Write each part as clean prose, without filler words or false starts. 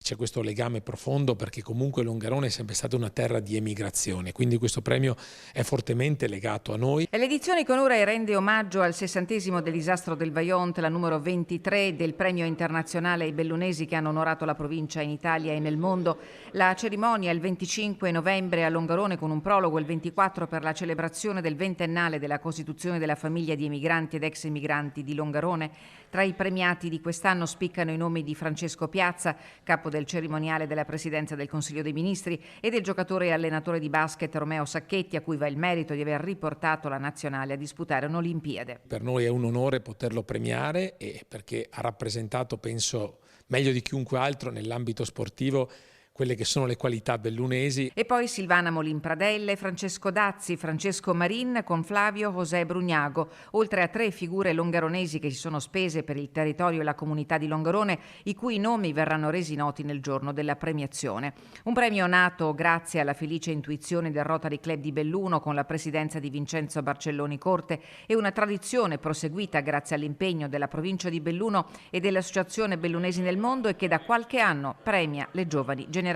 c'è questo legame profondo perché comunque Longarone è sempre stata una terra di emigrazione, quindi questo premio è fortemente legato a noi. L'edizione Conura rende omaggio al 60° del disastro del Vajont, la numero 23 del premio internazionale ai bellunesi che hanno onorato la provincia in Italia e nel mondo. La cerimonia il 25 novembre a Longarone con un prologo, il 24 per la celebrazione del ventennale della costituzione della famiglia di emigranti ed ex emigranti di Longarone. Tra i premiati di quest'anno spiccano i nomi di Francesco Piazza, capo del cerimoniale della Presidenza del Consiglio dei Ministri, e del giocatore e allenatore di basket Romeo Sacchetti, a cui va il merito di aver riportato la nazionale a disputare un'Olimpiade. Per noi è un onore poterlo premiare perché ha rappresentato, penso, meglio di chiunque altro nell'ambito sportivo quelle che sono le qualità bellunesi. E poi Silvana Molin Pradelle, Francesco Dazzi, Francesco Marin con Flavio José Brugnago, oltre a 3 figure longaronesi che si sono spese per il territorio e la comunità di Longarone, i cui nomi verranno resi noti nel giorno della premiazione. Un premio nato grazie alla felice intuizione del Rotary Club di Belluno con la presidenza di Vincenzo Barcelloni Corte e una tradizione proseguita grazie all'impegno della provincia di Belluno e dell'Associazione Bellunesi nel Mondo e che da qualche anno premia le giovani generazioni.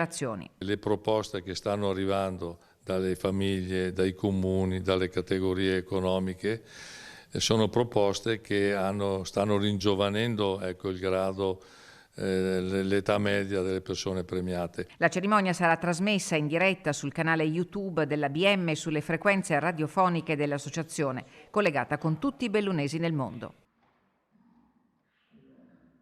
Le proposte che stanno arrivando dalle famiglie, dai comuni, dalle categorie economiche sono proposte che stanno ringiovanendo il grado, l'età media delle persone premiate. La cerimonia sarà trasmessa in diretta sul canale YouTube dell'ABM e sulle frequenze radiofoniche dell'associazione, collegata con tutti i bellunesi nel mondo.